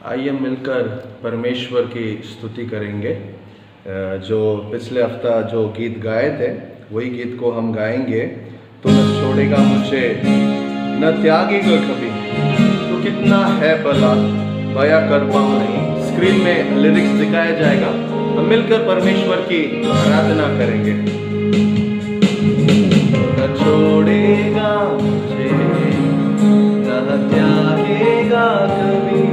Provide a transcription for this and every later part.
आइए मिलकर परमेश्वर की स्तुति करेंगे। जो पिछले हफ्ता जो गीत गाए थे वही गीत को हम गाएंगे। तो न छोड़ेगा मुझे, न त्यागेगा कभी, तो कितना है भला, बया कर पाऊँ नहीं। स्क्रीन में लिरिक्स दिखाया जाएगा। हम मिलकर परमेश्वर की आराधना करेंगे। न छोड़ेगा मुझे, न त्यागेगा कभी,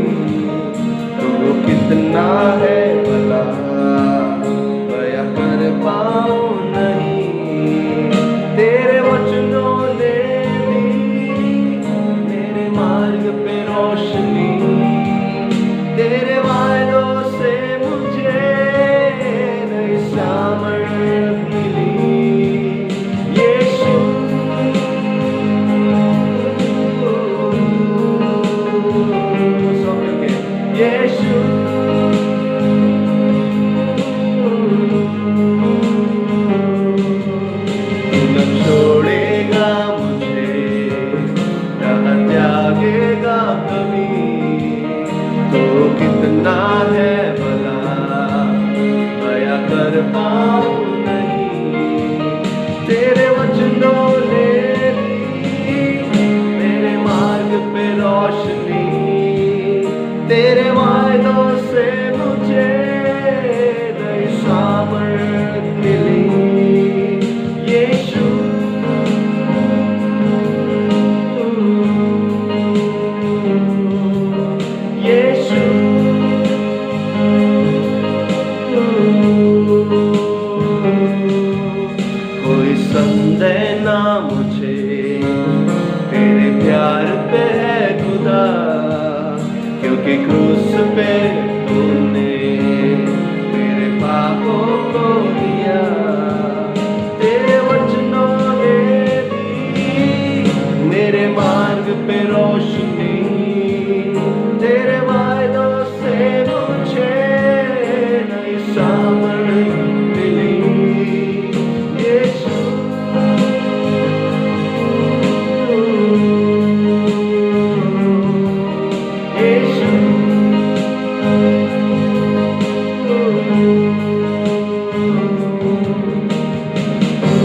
तो कितना है भला, बया कर पाऊँ नहीं। तेरे वचनों ने दी मेरे मार्ग पे रोशनी, तेरे वायदों से मुझे नई सामर्थ मिली। यीशु यीशु न छोड़ेगा मुझे, न त्यागेगा कभी, तो कितना है भला, बया कर पाऊँ नहीं। तेरे वचनों ने दी मेरे मार्ग पे रोशनी, तेरे वायदों से मुझे नई सामर्थ मिली। यीशु यीशु कोई संदेह ना मुझे, तेरे प्यार पे है खुदा, क्योंकि क्रूस पे तूने मेरे पापों को दिया। तेरे वचनों ने दी मेरे मार्ग पे रोशनी, तेरे वायदों से मुझे नई सामर्थ मिली। यीशु यीशु तू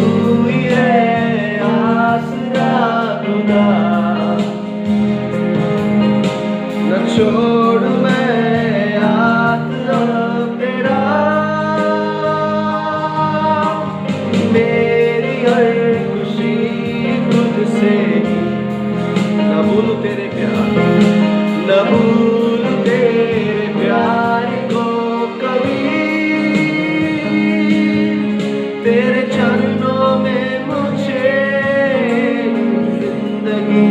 ही है आसरा खुदा, न छोड़ मैं हाथ तेरा। मेरी हर खुशी तुझसे, न भूलूं तेरे प्यार, न भूलूं तेरे प्यार को कभी। तेरे चरणों में मुझे जिंदगी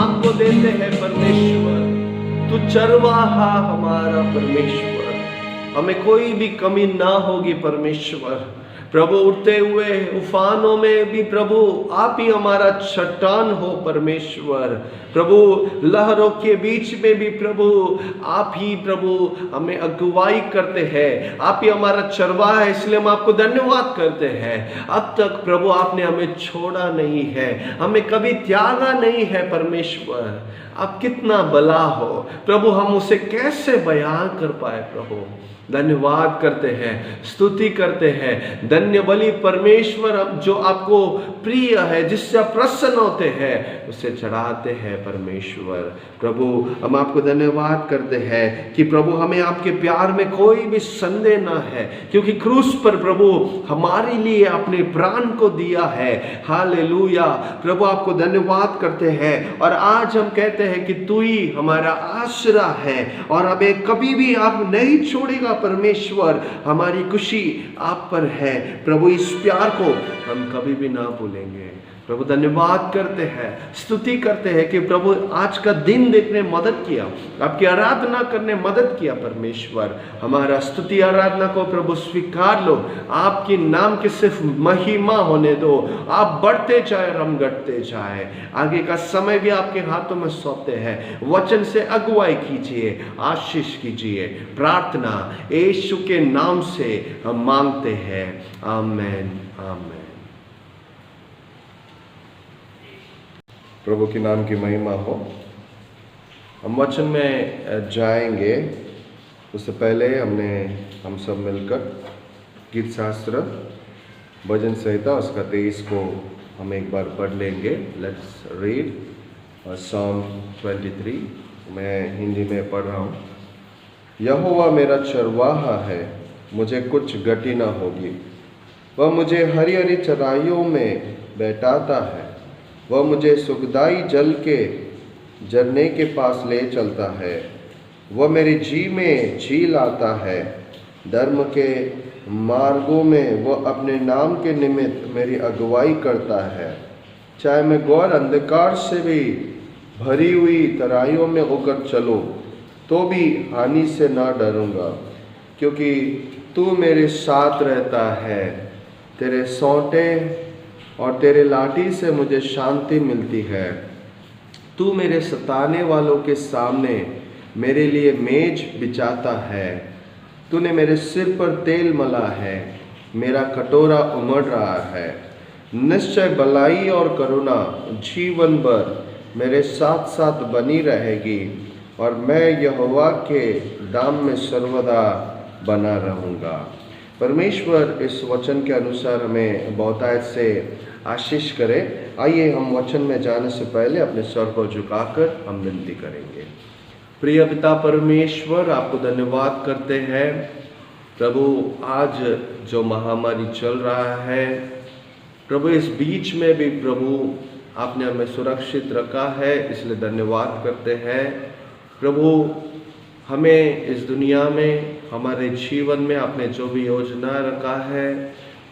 आपको देते हैं परमेश्वर। तू चरवाहा हमारा परमेश्वर, हमें कोई भी कमी ना होगी परमेश्वर। प्रभु उठते हुए उफानों में भी प्रभु आप ही हमारा चट्टान हो परमेश्वर। प्रभु लहरों के बीच में भी प्रभु आप ही प्रभु हमें अगुवाई करते हैं। आप ही हमारा चरवाहा है, इसलिए हम आपको धन्यवाद करते हैं। अब तक प्रभु आपने हमें छोड़ा नहीं है, हमें कभी त्यागा नहीं है परमेश्वर। आप कितना भला हो प्रभु, हम उसे कैसे बयान कर पाए प्रभु। धन्यवाद करते हैं, स्तुति करते हैं। धन्य बलि परमेश्वर जो आपको प्रिय है, जिससे आप प्रसन्न होते हैं, उसे चढ़ाते हैं परमेश्वर। प्रभु हम आपको धन्यवाद करते हैं कि प्रभु हमें आपके प्यार में कोई भी संदेह ना है, क्योंकि क्रूस पर प्रभु हमारे लिए अपने प्राण को दिया है। हालेलुया। प्रभु आपको धन्यवाद करते हैं और आज हम कहते हैं कि तू ही हमारा आसरा है और हमें कभी भी आप नहीं छोड़ेगा परमेश्वर। हमारी खुशी आप पर है प्रभु, इस प्यार को हम कभी भी ना भूलेंगे। प्रभु धन्यवाद करते हैं, स्तुति करते हैं कि प्रभु आज का दिन देखने मदद किया, आपकी आराधना करने मदद किया परमेश्वर। हमारा स्तुति आराधना को प्रभु स्वीकार लो, आपके नाम की सिर्फ महिमा होने दो। आप बढ़ते जाए और हम घटते जाए। आगे का समय भी आपके हाथों में सौंपते हैं। वचन से अगुवाई कीजिए, आशीष कीजिए। प्रार्थना यीशु के नाम से हम मांगते हैं। आमेन आमेन। प्रभु के नाम की महिमा हो। हम वचन में जाएंगे, उससे पहले हम सब मिलकर गीत शास्त्र भजन संहिता उसका 23 को हम एक बार पढ़ लेंगे। Let's read Psalm 23। मैं हिंदी में पढ़ रहा हूँ। यहोवा मेरा चरवाहा है, मुझे कुछ गति न होगी। वह मुझे हरी हरी चराइयों में बैठाता है। वह मुझे सुखदाई जल के झरने के पास ले चलता है। वह मेरी जी में जी लाता है। धर्म के मार्गों में वह अपने नाम के निमित्त मेरी अगुवाई करता है। चाहे मैं घोर अंधकार से भी भरी हुई तराइयों में होकर चलूं, तो भी हानि से ना डरूंगा, क्योंकि तू मेरे साथ रहता है। तेरे सोंटे और तेरे लाठी से मुझे शांति मिलती है। तू मेरे सताने वालों के सामने मेरे लिए मेज बिछाता है। तूने मेरे सिर पर तेल मला है, मेरा कटोरा उमड़ रहा है। निश्चय भलाई और करुणा जीवन भर मेरे साथ साथ बनी रहेगी, और मैं यहोवा के धाम में सर्वदा बना रहूँगा। परमेश्वर इस वचन के अनुसार हमें बहुतायत से आशीष करे। आइए हम वचन में जाने से पहले अपने सर को झुकाकर हम विनती करेंगे। प्रिय पिता परमेश्वर, आपको धन्यवाद करते हैं प्रभु। आज जो महामारी चल रहा है प्रभु, इस बीच में भी प्रभु आपने हमें सुरक्षित रखा है, इसलिए धन्यवाद करते हैं प्रभु। हमें इस दुनिया में, हमारे जीवन में आपने जो भी योजना रखा है,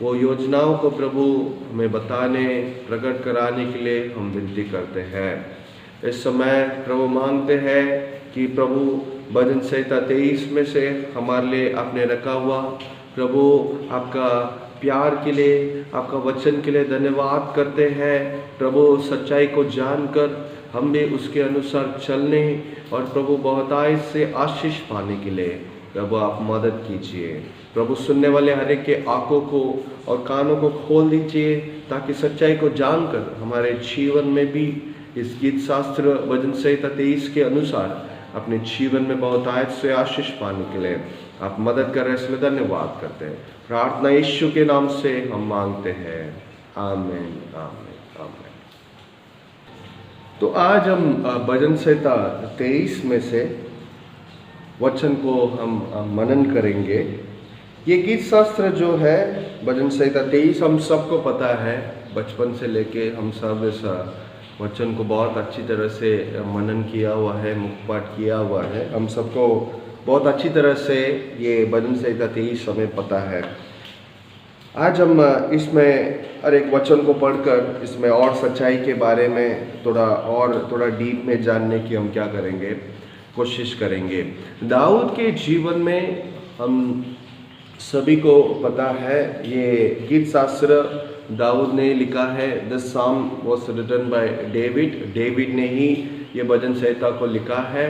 वो योजनाओं को प्रभु हमें बताने, प्रकट कराने के लिए हम विनती करते हैं। इस समय प्रभु मांगते हैं कि प्रभु भजन संहिता 23 में से हमारे लिए आपने रखा हुआ प्रभु आपका प्यार के लिए, आपका वचन के लिए धन्यवाद करते हैं प्रभु। सच्चाई को जानकर हम भी उसके अनुसार चलने और प्रभु बहुतायत से आशीष पाने के लिए प्रभु आप मदद कीजिए। प्रभु सुनने वाले हर एक के आंखों को और कानों को खोल दीजिए, ताकि सच्चाई को जानकर हमारे जीवन में भी इस गीत शास्त्र भजन संहिता 23 के अनुसार अपने जीवन में बहुतायत से आशीष पाने के लिए आप मदद कर रहे हैं, इसलिए धन्यवाद करते हैं। प्रार्थना यीशु के नाम से हम मांगते हैं। आमीन आमीन आमीन। तो आज हम भजन संहिता 23 में से वचन को हम मनन करेंगे। ये गीत शास्त्र जो है भजन संहिता 23 हम सबको पता है, बचपन से लेके हम सब इस वचन को बहुत अच्छी तरह से मनन किया हुआ है, मुखपाठ किया हुआ है। हम सबको बहुत अच्छी तरह से ये भजन संहिता 23 हमें पता है। आज हम इसमें हर एक वचन को पढ़कर इसमें और सच्चाई के बारे में थोड़ा डीप में जानने की हम क्या करेंगे, कोशिश करेंगे। दाऊद के जीवन में हम सभी को पता है, ये गीत शास्त्र दाऊद ने लिखा है। द साम वॉज रिटन बाय डेविड ने ही ये भजन संहिता को लिखा है।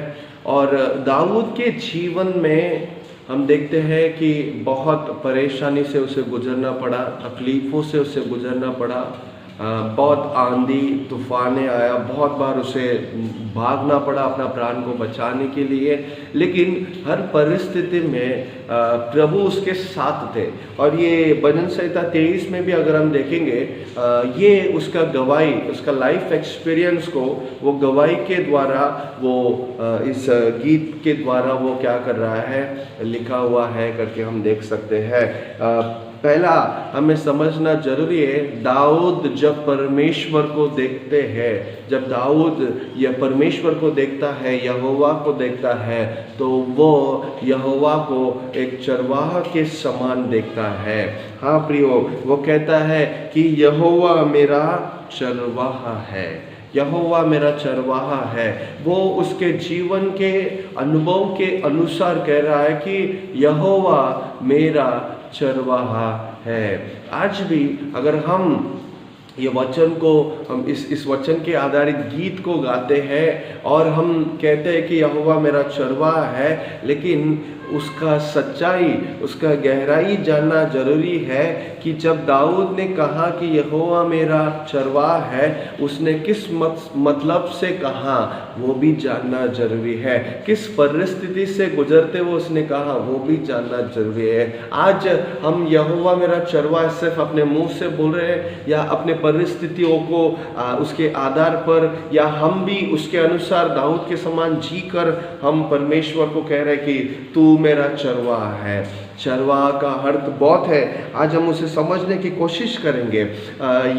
और दाऊद के जीवन में हम देखते हैं कि बहुत परेशानी से उसे गुजरना पड़ा, तकलीफ़ों से उसे गुजरना पड़ा। बहुत आंधी तूफानें आया, बहुत बार उसे भागना पड़ा अपना प्राण को बचाने के लिए, लेकिन हर परिस्थिति में प्रभु उसके साथ थे। और ये भजन संहिता 23 में भी अगर हम देखेंगे, ये उसका गवाही, उसका लाइफ एक्सपीरियंस को वो गवाही के द्वारा, वो इस गीत के द्वारा वो क्या कर रहा है, लिखा हुआ है करके हम देख सकते हैं। पहला हमें समझना जरूरी है, दाऊद जब परमेश्वर को देखते हैं, जब दाऊद यह परमेश्वर को देखता है, यहोवा को देखता है, तो वो यहोवा को एक चरवाहा के समान देखता है। हाँ प्रियो, वो कहता है कि यहोवा मेरा चरवाहा है, यहोवा मेरा चरवाहा है। वो उसके जीवन के अनुभव के अनुसार कह रहा है कि यहोवा मेरा चरवाहा है। आज भी अगर हम ये वचन को, हम इस वचन के आधारित गीत को गाते हैं और हम कहते हैं कि यहोवा मेरा चरवाहा है, लेकिन उसका सच्चाई, उसका गहराई जानना जरूरी है कि जब दाऊद ने कहा कि यहोवा मेरा चरवाहा है, उसने किस मतलब से कहा वो भी जानना जरूरी है। किस परिस्थिति से गुजरते हुए उसने कहा वो भी जानना जरूरी है। आज हम यहोवा मेरा चरवाहा सिर्फ अपने मुंह से बोल रहे हैं, या अपने परिस्थितियों को उसके आधार पर, या हम भी उसके अनुसार दाऊद के समान जी कर हम परमेश्वर को कह रहे हैं कि तू मेरा चरवाहा है। चरवाहा का अर्थ बहुत है, आज हम उसे समझने की कोशिश करेंगे।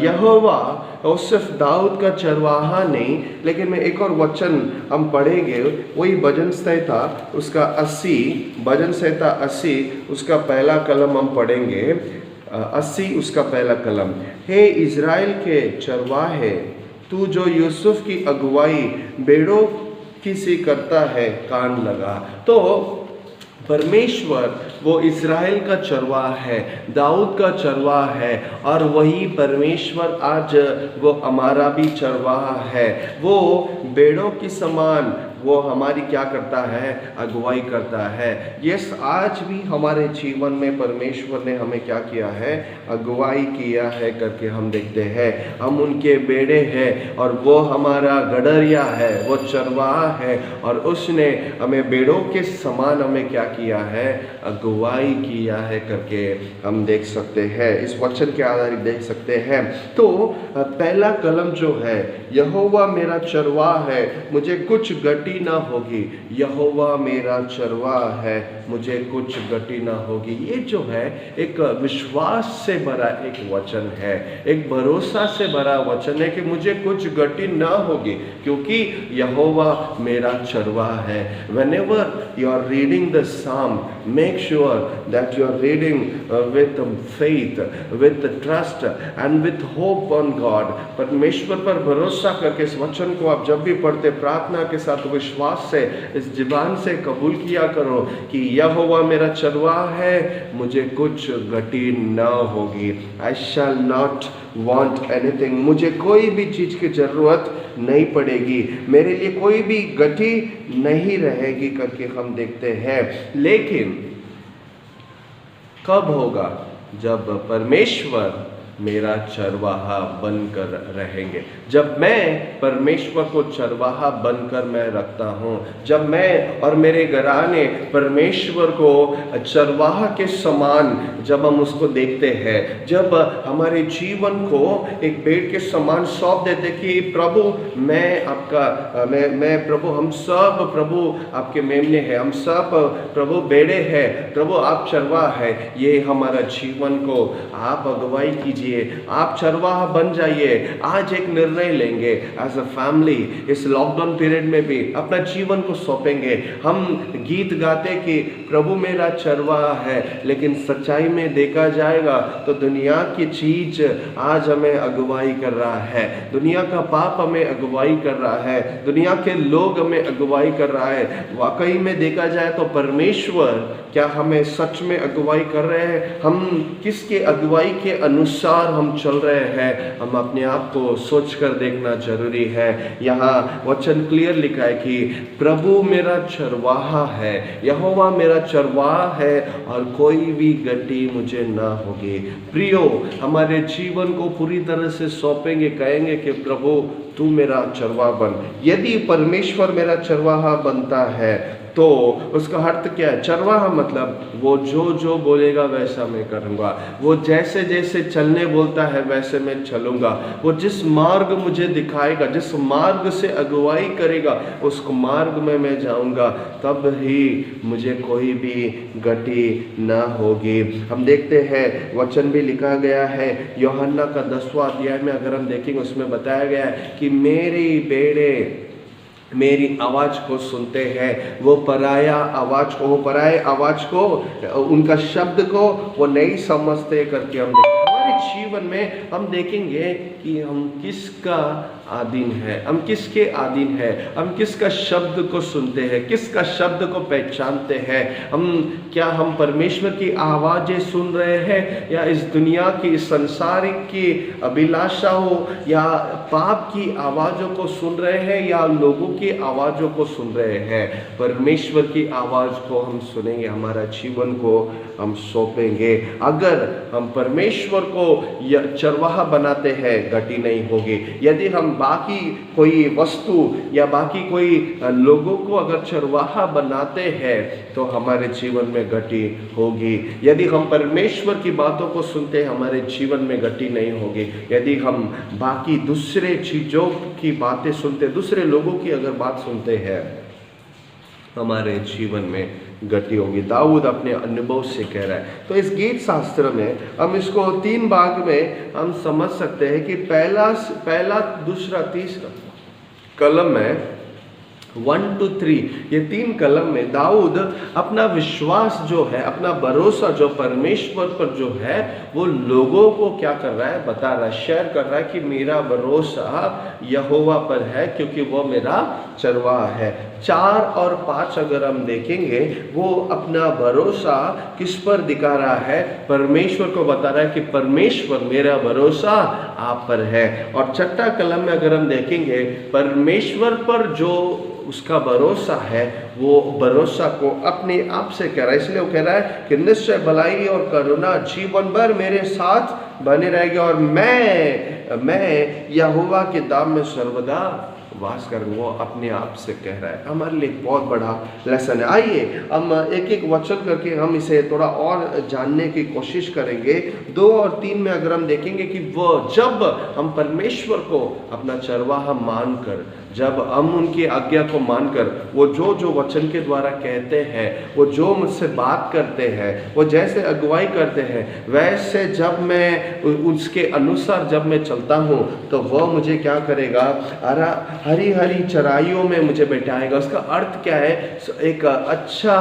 यहोवा और सिर्फ दाऊद का चरवाहा नहीं, लेकिन मैं एक और वचन हम पढ़ेंगे, वही भजन संहिता उसका 80, भजन संहिता 80 उसका पहला कलम हम पढ़ेंगे। 80 उसका पहला कलम। हे इज़राइल के चरवाहे, तू जो यूसुफ की अगुवाई भेड़ों की सी करता है, कान लगा। तो परमेश्वर वो इज़राइल का चरवाहा है, दाऊद का चरवाहा है, और वही परमेश्वर आज वो हमारा भी चरवाहा है। वो भेड़ों की समान वो हमारी क्या करता है, अगुवाई करता है। यस, आज भी हमारे जीवन में परमेश्वर ने हमें क्या किया है, अगुवाई किया है करके हम देखते हैं। हम उनके बेड़े हैं और वो हमारा गडरिया है, वो चरवाहा है, और उसने हमें बेड़ों के समान हमें क्या किया है, अगुवाई किया है करके हम देख सकते हैं, इस वचन के आधारित देख सकते हैं। तो पहला कलम जो है, यहोवा मेरा चरवाहा है, मुझे कुछ गति ना होगी। यहोवा मेरा चरवाहा है, मुझे कुछ गति ना होगी। ये जो है एक विश्वास से भरा एक वचन है, एक भरोसा से भरा वचन है कि मुझे कुछ गति ना होगी, क्योंकि यहोवा मेरा चरवाहा है। Whenever you are reading the psalm, make sure that you are reading with faith, with trust and with hope on God। परमेश्वर पर भरोसा करके इस वचन को आप जब भी पढ़ते, प्रार्थना के साथ विश्वास से इस ज़बान से कबूल किया करो कि यहोवा मेरा चरवाहा है, मुझे कुछ गति न होगी। I shall not want anything, मुझे कोई भी चीज़ की ज़रूरत नहीं पड़ेगी, मेरे लिए कोई भी गति नहीं रहेगी करके हम देखते हैं। लेकिन कब होगा, जब परमेश्वर मेरा चरवाहा बनकर रहेंगे, जब मैं परमेश्वर को चरवाहा बनकर मैं रखता हूँ, जब मैं और मेरे घराने परमेश्वर को चरवाहा के समान जब हम उसको देखते हैं, जब हमारे जीवन को एक पेड़ के समान सौंप देते कि प्रभु मैं आपका, मैं प्रभु, हम सब प्रभु आपके मेमने हैं, हम सब प्रभु बेड़े हैं, प्रभु आप चरवाहा है, ये हमारा जीवन को आप अगुवाई कीजिए लीजिए, आप चरवाहा बन जाइए। आज एक निर्णय लेंगे एज अ फैमिली, इस लॉकडाउन पीरियड में भी अपना जीवन को सौंपेंगे। हम गीत गाते कि प्रभु मेरा चरवाहा है, लेकिन सच्चाई में देखा जाएगा तो दुनिया की चीज आज हमें अगुवाई कर रहा है, दुनिया का पाप हमें अगुवाई कर रहा है, दुनिया के लोग हमें अगुवाई कर रहा है। वाकई में देखा जाए तो परमेश्वर क्या हमें सच में अगुवाई कर रहे हैं? हम किसके अगुवाई के अनुसार हम चल रहे हैं? हम अपने आप को सोच कर देखना जरूरी है। यहाँ वचन क्लियर लिखा है कि प्रभु मेरा चरवाहा है, यहोवा मेरा चरवाहा है और कोई भी गड्डी मुझे ना होगी। प्रियो, हमारे जीवन को पूरी तरह से सौंपेंगे, कहेंगे कि प्रभु तू मेरा चरवाहा बन। यदि परमेश्वर मेरा चरवाहा बनता है तो उसका अर्थ क्या है? चरवाहा मतलब वो जो जो बोलेगा वैसा मैं करूँगा, वो जैसे जैसे चलने बोलता है वैसे मैं चलूँगा, वो जिस मार्ग मुझे दिखाएगा, जिस मार्ग से अगुवाई करेगा उस मार्ग में मैं जाऊँगा, तब ही मुझे कोई भी गति न होगी। हम देखते हैं वचन भी लिखा गया है यूहन्ना का 10वां अध्याय में, अगर हम देखेंगे उसमें बताया गया है कि मेरी बेड़े मेरी आवाज को सुनते हैं, वो पराये आवाज को, उनका शब्द को वो नहीं समझते करके हम देखते हैं। हमारे जीवन में हम देखेंगे कि हम किसका आधीन है, हम किसके आधीन है, हम किसका शब्द को सुनते हैं, किसका शब्द को पहचानते हैं। क्या हम परमेश्वर की आवाजें सुन रहे हैं या इस दुनिया की, इस संसारिक की अभिलाषाओं या पाप की आवाजों को सुन रहे हैं या लोगों की आवाजों को सुन रहे हैं? परमेश्वर की आवाज को हम सुनेंगे, हमारा जीवन को हम सौंपेंगे। अगर हम परमेश्वर को चरवाहा बनाते हैं, गति नहीं होगी। यदि हम बाकी कोई वस्तु या बाकी कोई लोगों को अगर चरवाहा बनाते हैं तो हमारे जीवन में गति होगी। यदि हम परमेश्वर की बातों को सुनते हैं, हमारे जीवन में गति नहीं होगी। यदि हम बाकी दूसरे चीजों की बातें सुनते, दूसरे लोगों की अगर बात सुनते हैं, हमारे जीवन में गति होगी। दाऊद अपने अनुभव से कह रहा है। तो इस गीत शास्त्र में हम इसको 3 भाग में हम समझ सकते हैं कि पहला, दूसरा, तीसरा कलम में 1 to 3, ये 3 कलम में दाऊद अपना विश्वास जो है, अपना भरोसा जो परमेश्वर पर जो है, वो लोगों को क्या कर रहा है? बता रहा है, शेयर कर रहा है कि मेरा भरोसा यहोवा पर है क्योंकि वो मेरा चरवाहा है। 4 और 5 अगर हम देखेंगे, वो अपना भरोसा किस पर दिखा रहा है? परमेश्वर को बता रहा है कि परमेश्वर मेरा भरोसा आप पर है। और छठा कलम में अगर हम देखेंगे, परमेश्वर पर जो उसका भरोसा है, वो भरोसा को अपने आप से कह रहा है। इसलिए वो कह रहा है कि निश्चय भलाई और करुणा जीवन भर मेरे साथ बने रहेगी और मैं यहोवा के धाम में सर्वदा वास करूँगा। वो अपने आप से कह रहा है। हमारे लिए बहुत बड़ा लेसन है। आइए हम एक एक वचन करके हम इसे थोड़ा और जानने की कोशिश करेंगे। 2 और 3 में अगर हम देखेंगे कि वो जब हम परमेश्वर को अपना चरवाहा मानकर, जब हम उनकी आज्ञा को मानकर, वो जो जो वचन के द्वारा कहते हैं, वो जो मुझसे बात करते हैं, वो जैसे अगुवाई करते हैं, वैसे जब मैं उसके अनुसार जब मैं चलता हूँ तो वह मुझे क्या करेगा? हरी हरी चराइयों में मुझे बैठाएगा। उसका अर्थ क्या है? एक अच्छा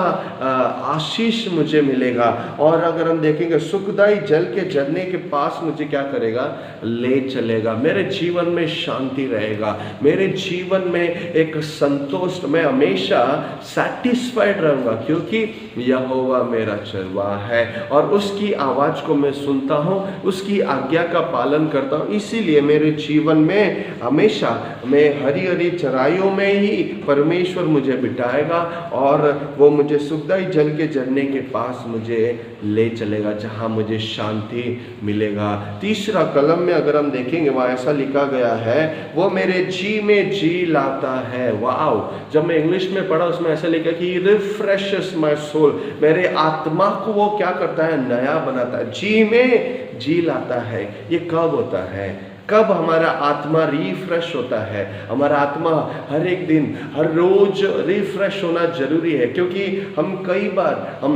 आशीष मुझे मिलेगा। और अगर हम देखेंगे, सुखदाई जल के झरने के पास मुझे क्या करेगा? ले चलेगा। मेरे जीवन में शांति रहेगा, मेरे जीवन में एक संतोष, मैं हमेशा सैटिस्फाइड रहूंगा क्योंकि यहोवा मेरा चरवाहा है और उसकी आवाज को मैं सुनता हूँ, उसकी आज्ञा का पालन करता हूँ। इसीलिए मेरे जीवन में हमेशा मैं हरी हरी चराइयों में ही परमेश्वर मुझे बिठाएगा और वो मुझे सुखदाई जल के झरने के पास मुझे ले चलेगा, जहाँ मुझे शांति मिलेगा। तीसरा कलम में अगर हम देखेंगे, वहाँ ऐसा लिखा गया है, वो मेरे जी में जी लाता है। वाओ! जब मैं इंग्लिश में पढ़ा उसमें ऐसा लिखा कि रिफ्रेशेस माय सोल, मेरे आत्मा को वो क्या करता है? नया बनाता है, जी में जी लाता है। ये कब होता है? कब हमारा आत्मा रिफ्रेश होता है? हमारा आत्मा हर एक दिन, हर रोज रिफ्रेश होना जरूरी है क्योंकि हम कई बार हम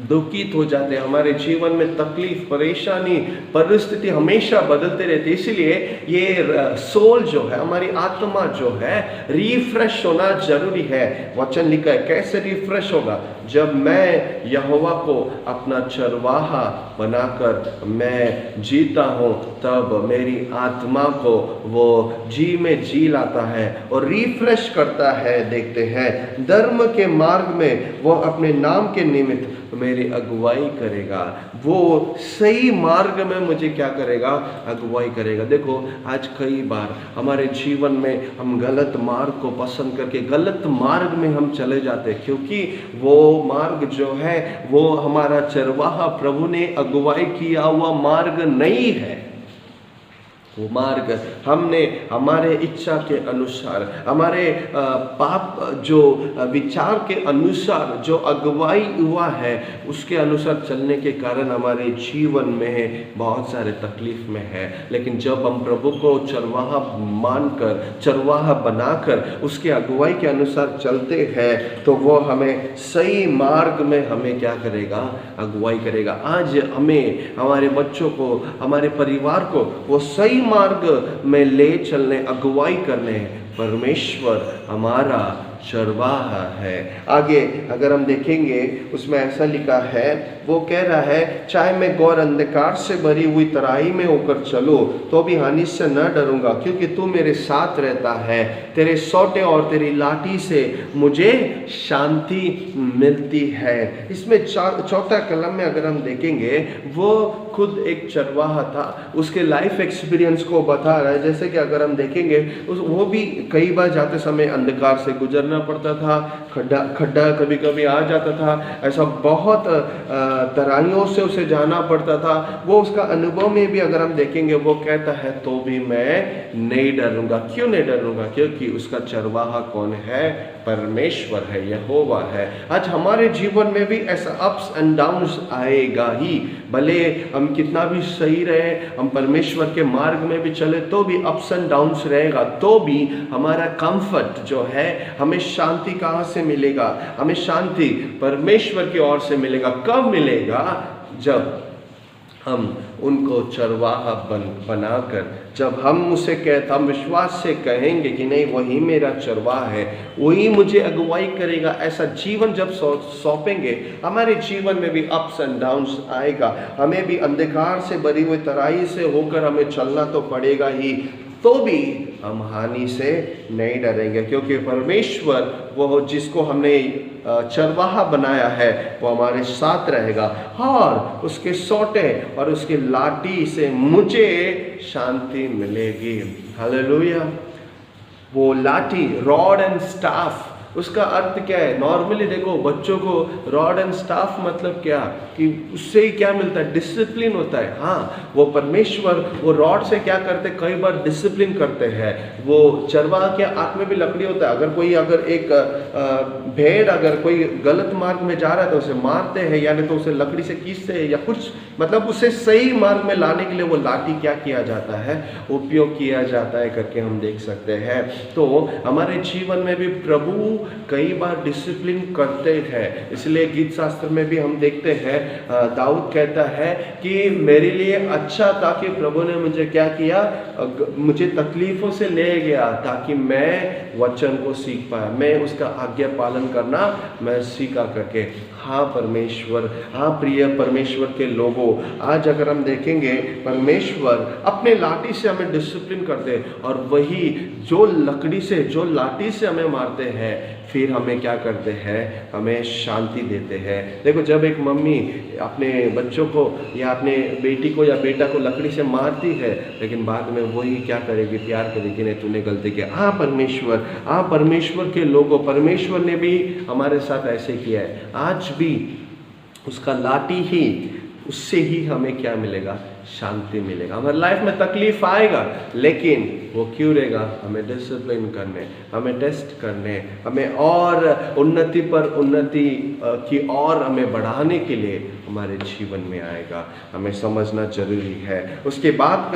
दुखित हो जाते हैं, हमारे जीवन में तकलीफ, परेशानी, परिस्थिति हमेशा बदलते रहती है। इसीलिए ये सोल जो है, हमारी आत्मा जो है, रिफ्रेश होना जरूरी है। वचन लिखा है, कैसे रिफ्रेश होगा? जब मैं यहोवा को अपना चरवाहा बनाकर मैं जीता हूँ, तब मेरी आत्मा को वो जी में जी लाता है और रिफ्रेश करता है। देखते हैं धर्म के मार्ग में वो अपने नाम के निमित्त मेरी अगुवाई करेगा, वो सही मार्ग में मुझे क्या करेगा? अगुवाई करेगा। देखो आज कई बार हमारे जीवन में हम गलत मार्ग को पसंद करके गलत मार्ग में हम चले जाते हैं, क्योंकि वो मार्ग जो है वो हमारा चरवाहा प्रभु ने अगुवाई किया हुआ मार्ग नहीं है। वो मार्ग हमने हमारे इच्छा के अनुसार, हमारे पाप जो विचार के अनुसार जो अगुवाई हुआ है, उसके अनुसार चलने के कारण हमारे जीवन में बहुत सारे तकलीफ में है। लेकिन जब हम प्रभु को चरवाहा मानकर, चरवाहा बनाकर उसके अगुवाई के अनुसार चलते हैं, तो वो हमें सही मार्ग में हमें क्या करेगा? अगुवाई करेगा। आज हमें हमारे बच्चों को, हमारे परिवार को वो सही मार्ग में ले चलने, अगुवाई करने परमेश्वर हमारा चरवाहा है। आगे अगर हम देखेंगे उसमें ऐसा लिखा है, वो कह रहा है, चाहे मैं घोर अंधकार से भरी हुई तराई में होकर चलूं तो भी हानि से न डरूंगा, क्योंकि तू मेरे साथ रहता है। तेरे सोटे और तेरी लाठी से मुझे शांति मिलती है। इसमें चौथा कलम में अगर हम देखेंगे, वो खुद एक चरवाहा था, उसके लाइफ एक्सपीरियंस को बता रहा है। जैसे कि अगर हम देखेंगे वो भी कई बार जाते समय अंधकार से गुजरना पड़ता था, खड्डा कभी कभी आ जाता था, ऐसा बहुत तराइयों से उसे जाना पड़ता था। वो उसका अनुभव में भी अगर हम देखेंगे, वो कहता है तो भी मैं नहीं डरूंगा। क्यों नहीं डरूंगा? क्योंकि उसका चरवाहा कौन है? परमेश्वर है, यहोवा है। आज हमारे जीवन में भी ऐसा अप्स एंड डाउन्स आएगा ही, भले हम कितना भी सही रहे, हम परमेश्वर के मार्ग में भी चले, तो भी अप्स एंड डाउन्स रहेगा। तो भी हमारा कंफर्ट जो है, हमें शांति कहाँ से मिलेगा? हमें शांति परमेश्वर की ओर से मिलेगा। कब मिलेगा? जब हम उनको चरवाहा बनाकर, जब हम उसे कहते, हम विश्वास से कहेंगे कि नहीं वही मेरा चरवाहा है, वही मुझे अगुवाई करेगा। ऐसा जीवन जब सौंपेंगे, हमारे जीवन में भी अप्स एंड डाउन्स आएगा। हमें भी अंधकार से भरी हुई तराई से होकर हमें चलना तो पड़ेगा ही, तो भी हम हानि से नहीं डरेंगे, क्योंकि परमेश्वर वो जिसको हमने चरवाहा बनाया है वो हमारे साथ रहेगा, और उसके सोटे और उसके लाठी से मुझे शांति मिलेगी। हालेलुया। वो लाठी, रॉड एंड स्टाफ, उसका अर्थ क्या है? नॉर्मली देखो बच्चों को रॉड एंड स्टाफ मतलब क्या, कि उससे ही क्या मिलता है? डिसिप्लिन होता है। हाँ, वो परमेश्वर वो रॉड से क्या करते, कई बार डिसिप्लिन करते हैं। वो चरवाहा के हाथ में भी लकड़ी होता है। अगर एक भेड़ अगर कोई गलत मार्ग में जा रहा है तो उसे मारते हैं, या नहीं तो उसे लकड़ी से खींचते हैं, या कुछ मतलब उसे सही मार्ग में लाने के लिए वो लाठी क्या किया जाता है? उपयोग किया जाता है करके हम देख सकते हैं। तो हमारे जीवन में भी प्रभु कई बार डिसिप्लिन करते हैं। इसलिए गीत शास्त्र में भी हम देखते हैं, दाऊद कहता है कि मेरे लिए अच्छा था कि प्रभु ने मुझे क्या किया? मुझे तकलीफों से ले गया, ताकि मैं वचन को सीख पाया, मैं उसका आज्ञा पालन करना मैं सीखा करके। हाँ परमेश्वर, हाँ प्रिय परमेश्वर के लोगों, आज अगर हम देखेंगे, परमेश्वर अपने लाठी से हमें डिसिप्लिन करते हैं, और वही जो लकड़ी से, जो लाठी से हमें मारते हैं, फिर हमें क्या करते हैं? हमें शांति देते हैं। देखो जब एक मम्मी अपने बच्चों को या अपने बेटी को या बेटा को लकड़ी से मारती है, लेकिन बाद में वही क्या करेगी? प्यार करेगी, नहीं तूने गलती किया। हाँ परमेश्वर, हाँ परमेश्वर के लोगों, परमेश्वर ने भी हमारे साथ ऐसे किया है। आज भी उसका लाठी ही, उससे ही हमें क्या मिलेगा? शांति मिलेगा। हमारी लाइफ में तकलीफ आएगा, लेकिन वो क्यों रहेगा? हमें डिसिप्लिन करने, हमें टेस्ट करने, हमें और उन्नति पर उन्नति की और हमें बढ़ाने के लिए हमारे जीवन में आएगा। हमें समझना जरूरी है। उसके बाद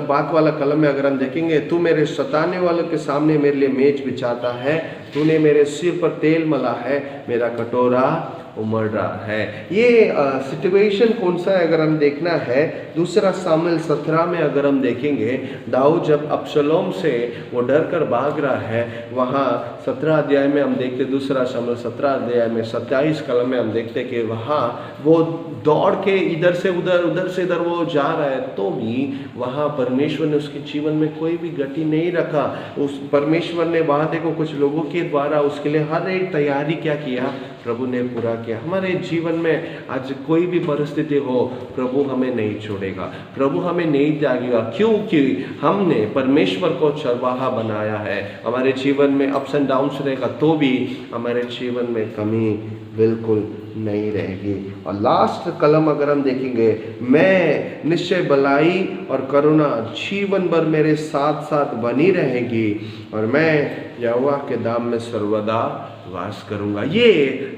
बात वाला कलम में अगर हम देखेंगे, तू मेरे सताने वालों के सामने मेरे लिए मेज बिछाता है, तूने मेरे सिर पर तेल मला है, मेरा कटोरा उमड़ रहा है। ये सिचुएशन कौन सा है अगर हम देखना है, दूसरा सामुएल 17 में अगर हम देखेंगे, दाऊद जब अब्शलोम से वो डर कर भाग रहा है, वहाँ 17 अध्याय में हम देखते, दूसरा सामुएल 17 अध्याय में 27 कलम में हम देखते कि वहाँ वो दौड़ के इधर से उधर, उधर से इधर वो जा रहा है, तो भी वहाँ परमेश्वर ने उसके जीवन में कोई भी गति नहीं रखा। उस परमेश्वर ने वहाँ देखो कुछ लोगों के द्वारा उसके लिए हर एक तैयारी क्या किया, प्रभु ने पूरा किया। हमारे जीवन में आज कोई भी परिस्थिति हो, प्रभु हमें नहीं छोड़ेगा, प्रभु हमें नहीं त्यागेगा, क्योंकि हमने परमेश्वर को चरवाहा बनाया है। हमारे जीवन में अप्स एंड डाउन्स रहेगा, तो भी हमारे जीवन में कमी बिल्कुल नहीं रहेगी। और लास्ट कलम अगर हम देखेंगे, मैं निश्चय भलाई और करुणा जीवन भर मेरे साथ साथ बनी रहेगी और मैं यहोवा के धाम में सर्वदा वास करूंगा। ये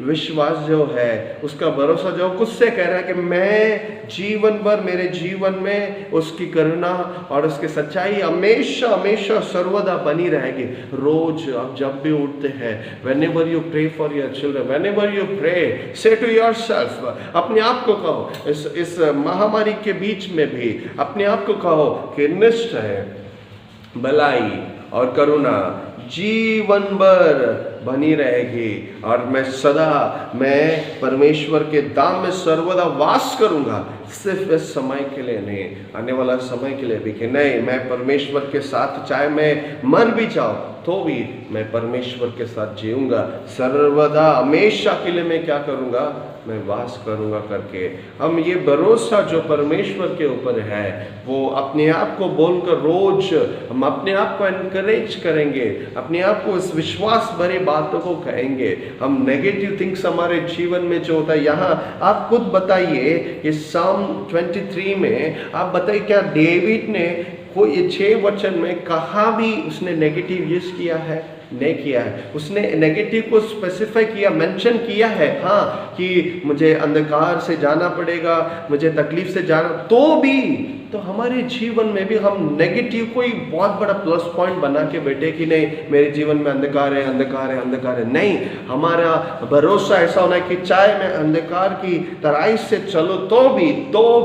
विश्वास जो है, उसका भरोसा जो खुद से कह रहा है कि मैं जीवन भर मेरे जीवन में उसकी करुणा और उसकी सच्चाई हमेशा हमेशा सर्वदा बनी रहेगी। रोज आप जब भी उठते हैं, whenever you pray for your children, whenever you pray, say to yourself, अपने आप को कहो, इस महामारी के बीच में भी अपने आप को कहो कि निश्चय भलाई और करुणा जीवन भर बनी रहेगी और मैं परमेश्वर के धाम में सर्वदा वास करूंगा। सिर्फ इस समय के लिए नहीं, आने वाला समय के लिए भी कि नहीं, मैं परमेश्वर के साथ, चाहे मैं मर भी जाऊं तो भी मैं परमेश्वर के साथ जीऊंगा, सर्वदा हमेशा के लिए मैं क्या करूंगा, मैं वास करूंगा करके हम ये भरोसा जो परमेश्वर के ऊपर है, वो अपने आप को बोलकर रोज हम अपने आप को एनकरेज करेंगे, अपने आप को इस विश्वास भरे बातों को कहेंगे। हम नेगेटिव थिंग्स हमारे जीवन में जो होता है, यहाँ आप खुद बताइए, ये साम 23 में आप बताइए, क्या डेविड ने कोई 6 वचन में कहाँ भी उसने नेगेटिव यूज किया है? नहीं किया है। उसने नेगेटिव को स्पेसिफाई किया, मेंशन किया है, हाँ, कि मुझे अंधकार से जाना पड़ेगा, मुझे तकलीफ से जाना, तो भी तो हमारे जीवन में भी हम नेगेटिव को ही बहुत बड़ा प्लस पॉइंट बना के बैठे कि नहीं, मेरे जीवन में अंधकार है, अंधकार है, अंधकार है। नहीं, हमारा भरोसा ऐसा होना है कि चाहे मैं अंधकार की तराई से चलो तो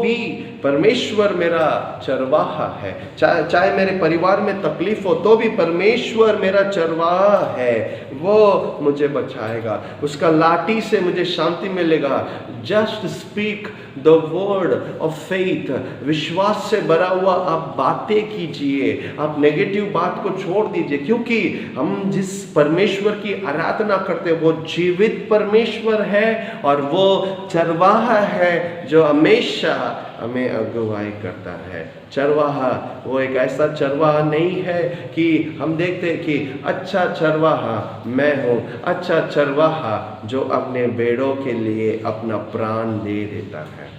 भी परमेश्वर मेरा चरवाहा है। चाहे मेरे परिवार में तकलीफ हो तो भी परमेश्वर मेरा चरवाहा है, वो मुझे बचाएगा, उसका लाठी से मुझे शांति मिलेगा। Just speak the word of faith, विश्वास से भरा हुआ आप बातें कीजिए, आप नेगेटिव बात को छोड़ दीजिए, क्योंकि हम जिस परमेश्वर की आराधना करते हैं वो जीवित परमेश्वर है और वो चरवाहा है जो हमेशा हमें अगुवाई करता है। चरवाहा वो एक ऐसा चरवाहा नहीं है कि हम देखते हैं कि अच्छा चरवाहा मैं हूँ, अच्छा चरवाहा जो अपने भेड़ों के लिए अपना प्राण दे देता है।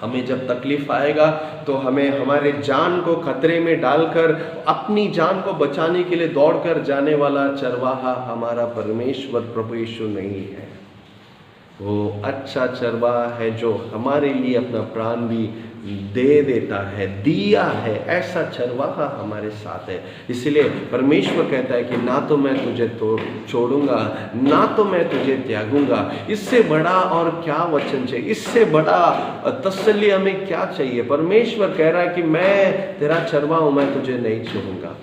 हमें जब तकलीफ आएगा तो हमें हमारे जान को खतरे में डालकर अपनी जान को बचाने के लिए दौड़कर जाने वाला चरवाहा हमारा परमेश्वर प्रभु यीशु नहीं है। वो अच्छा चरवाहा है जो हमारे लिए अपना प्राण भी दे देता है, दिया है। ऐसा चरवाहा हमारे साथ है। इसलिए परमेश्वर कहता है कि ना तो मैं तुझे छोड़ूंगा, ना तो मैं तुझे त्यागूंगा। इससे बड़ा और क्या वचन चाहिए, इससे बड़ा तसल्ली हमें क्या चाहिए। परमेश्वर कह रहा है कि मैं तेरा चरवाहा हूं, मैं तुझे नहीं छोड़ूंगा।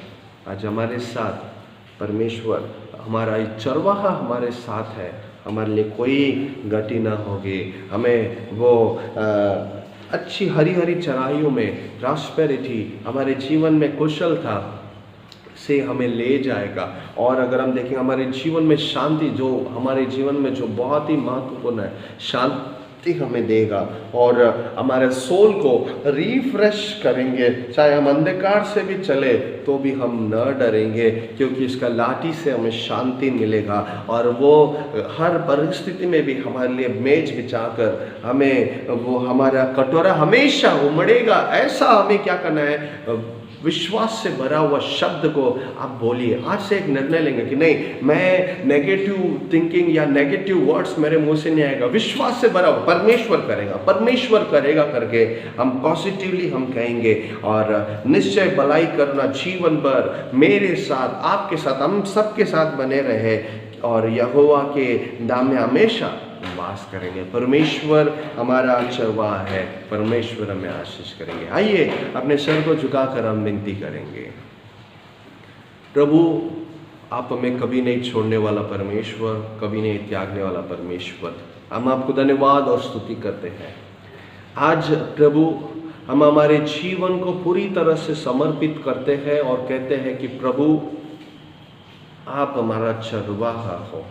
आज हमारे साथ परमेश्वर, हमारा चरवाहा हमारे साथ है, हमारे लिए कोई गति ना होगी। हमें वो अच्छी हरी हरी चराइयों में प्रॉस्पेरिटी, हमारे जीवन में कुशलता से हमें ले जाएगा। और अगर हम देखें हमारे जीवन में शांति, जो हमारे जीवन में जो बहुत ही महत्वपूर्ण है, शांति हमें देगा और हमारे सोल को रिफ्रेश करेंगे। चाहे हम अंधकार से भी चले तो भी हम न डरेंगे, क्योंकि इसका लाठी से हमें शांति मिलेगा और वो हर परिस्थिति में भी हमारे लिए मेज बिछाकर हमें वो हमारा कटोरा हमेशा उमड़ेगा। ऐसा हमें क्या करना है, विश्वास से भरा हुआ शब्द को आप बोलिए। आज से एक निर्णय लेंगे कि नहीं, मैं नेगेटिव थिंकिंग या नेगेटिव वर्ड्स मेरे मुंह से नहीं आएगा। विश्वास से भरा हुआ परमेश्वर करेगा करके हम पॉजिटिवली हम कहेंगे, और निश्चय भलाई करना जीवन भर मेरे साथ, आपके साथ, हम सबके साथ बने रहे, और यहोवा के नाम में हमेशा वास करेंगे। परमेश्वर हमारा चरवाहा है, परमेश्वर हमें आशीष करेंगे। आइए अपने सर को झुकाकर हम विनती करेंगे। प्रभु, आप हमें कभी नहीं छोड़ने वाला परमेश्वर, कभी नहीं त्यागने वाला परमेश्वर, हम आपको धन्यवाद और स्तुति करते हैं। आज प्रभु हम हमारे जीवन को पूरी तरह से समर्पित करते हैं और कहते हैं कि प्रभु आप हमारा चरवाहा हो,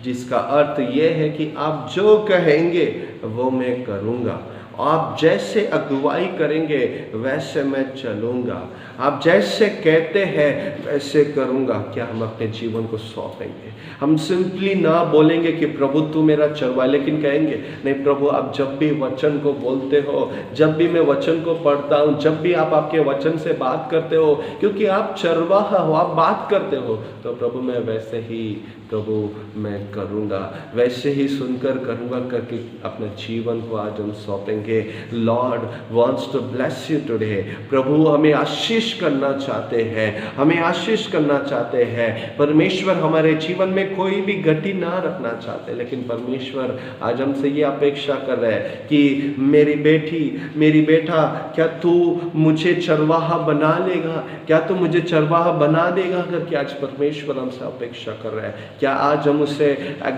जिसका अर्थ यह है कि आप जो कहेंगे वो मैं करूँगा, आप जैसे अगुवाई करेंगे वैसे मैं चलूँगा, आप जैसे कहते हैं वैसे करूँगा। क्या हम अपने जीवन को सौंपेंगे? हम सिंपली ना बोलेंगे कि प्रभु तू मेरा चरवाहा, लेकिन कहेंगे नहीं प्रभु, आप जब भी वचन को बोलते हो, जब भी मैं वचन को पढ़ता हूँ, जब भी आप आपके वचन से बात करते हो, क्योंकि आप चरवाहा हो, आप बात करते हो, तो प्रभु मैं वैसे ही प्रभु मैं करूँगा, वैसे ही सुनकर करूँगा करके अपने जीवन को आज हम सौंपेंगे। Lord wants to bless you today. प्रभु हमें आशीष करना चाहते हैं, हमें आशीष करना चाहते हैं। परमेश्वर हमारे जीवन में कोई भी गति ना रखना चाहते, लेकिन परमेश्वर आज हमसे ये अपेक्षा कर रहे हैं कि मेरी बेटी, मेरी बेटा, क्या तू मुझे चरवाहा बना लेगा? क्या तू मुझे चरवाहा बना देगा करके आज परमेश्वर हमसे अपेक्षा कर रहा है। क्या आज हम उसे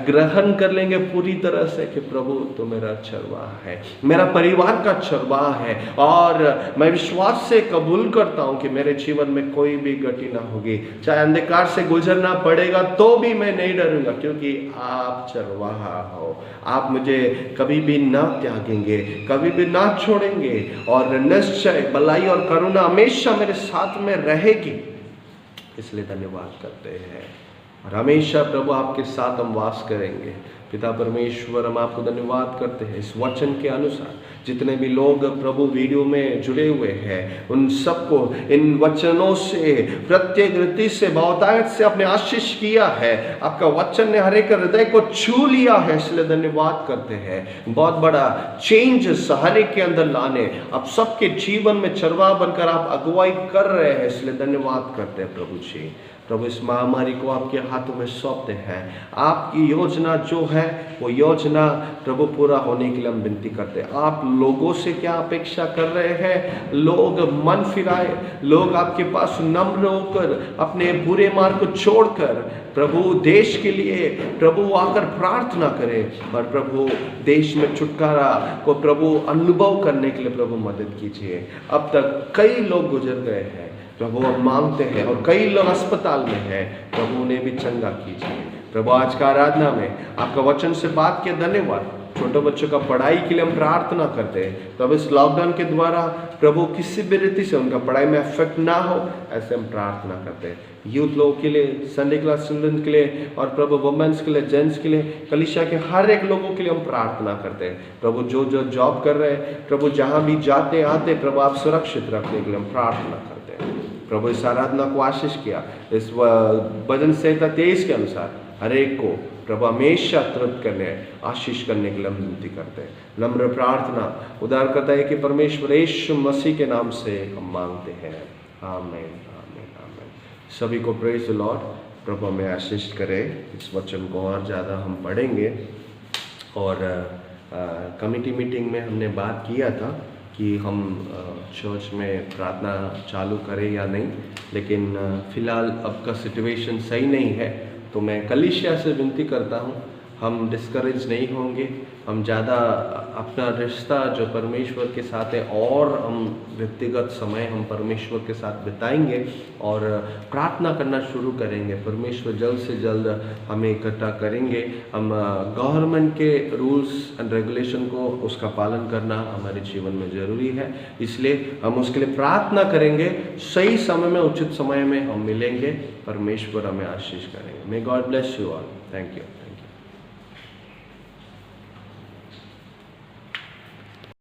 ग्रहण कर लेंगे पूरी तरह से कि प्रभु तो मेरा चरवाहा है, मेरा परिवार का चरवाहा है, और मैं विश्वास से कबूल करता हूं कि मेरे जीवन में कोई भी गति ना होगी, चाहे अंधकार से गुजरना पड़ेगा तो भी मैं नहीं डरूंगा, क्योंकि आप चरवाहा हो। आप मुझे कभी भी ना त्यागेंगे, कभी भी ना छोड़ेंगे, और निश्चय भलाई और करुणा हमेशा मेरे साथ में रहेगी। इसलिए धन्यवाद करते हैं, और हमेशा प्रभु आपके साथ हम वास करेंगे। पिता परमेश्वर, हम आपको धन्यवाद करते हैं इस वचन के अनुसार जितने भी लोग प्रभु वीडियो में जुड़े हुए हैं, उन सबको इन वचनों से प्रत्येक रीति से बहुतायत से आपने आशीष किया है। आपका वचन ने हर एक हृदय को छू लिया है, इसलिए धन्यवाद करते हैं। बहुत बड़ा चेंज हर एक के अंदर लाने आप सबके जीवन में चरवाहा बनकर आप अगुवाई कर रहे हैं, इसलिए धन्यवाद करते हैं प्रभु जी। प्रभु इस महामारी को आपके हाथों में सौंपते हैं। आपकी योजना जो है वो योजना प्रभु पूरा होने के लिए हम विनती करते हैं। आप लोगों से क्या अपेक्षा कर रहे हैं? लोग मन फिराए, लोग आपके पास नम्र होकर अपने बुरे मार्ग को छोड़कर प्रभु देश के लिए प्रभु आकर प्रार्थना करें, और प्रभु देश में छुटकारा को प्रभु अनुभव करने के लिए प्रभु मदद कीजिए। अब तक कई लोग गुजर गए हैं प्रभु, हम मांगते हैं, और कई लोग अस्पताल में हैं प्रभु, उन्हें भी चंगा कीजिए। प्रभु आज का आराधना में आपका वचन से बात किया, धन्यवाद। छोटे बच्चों का पढ़ाई के लिए हम प्रार्थना करते हैं प्रभु, इस लॉकडाउन के द्वारा प्रभु किसी भी रीति से उनका पढ़ाई में इफेक्ट ना हो, ऐसे हम प्रार्थना करते हैं। यूथ लोगों के लिए, संडे क्लास चिल्ड्रन के लिए, और प्रभु वुमेन्स के लिए, जेंट्स के लिए, कलीसिया के हर एक लोगों के लिए हम प्रार्थना करते हैं। प्रभु जो जो जॉब कर रहे हैं प्रभु, जहाँ भी जाते आते प्रभु आप सुरक्षित रखने के लिए हम प्रार्थना करते हैं। प्रभु इस आराधना को आशीष किया, इस भजन संहिता 23 के अनुसार हर एक को प्रभु हमेशा तृप्त करने, आशीष करने के लिए हम विनती करते हैं। नम्र प्रार्थना उदार करता है कि परमेश्वर यीशु मसीह के नाम से हम मांगते हैं, आमीन आमीन आमीन। सभी को प्रेज द लॉर्ड। प्रभु हमें आशीष करे। इस वचन को और ज़्यादा हम पढ़ेंगे, और कमिटी मीटिंग में हमने बात किया था कि हम चर्च में प्रार्थना चालू करें या नहीं, लेकिन फ़िलहाल अब का सिचुएशन सही नहीं है, तो मैं कलीसिया से विनती करता हूँ हम डिस्करेज नहीं होंगे, हम ज़्यादा अपना रिश्ता जो परमेश्वर के साथ है और हम व्यक्तिगत समय हम परमेश्वर के साथ बिताएंगे और प्रार्थना करना शुरू करेंगे। परमेश्वर जल्द से जल्द हमें इकट्ठा करेंगे। हम गवर्नमेंट के रूल्स एंड रेगुलेशन को उसका पालन करना हमारे जीवन में ज़रूरी है, इसलिए हम उसके लिए प्रार्थना करेंगे। सही समय में, उचित समय में हम मिलेंगे। परमेश्वर हमें आशीष करेंगे। May God bless you all. Thank you.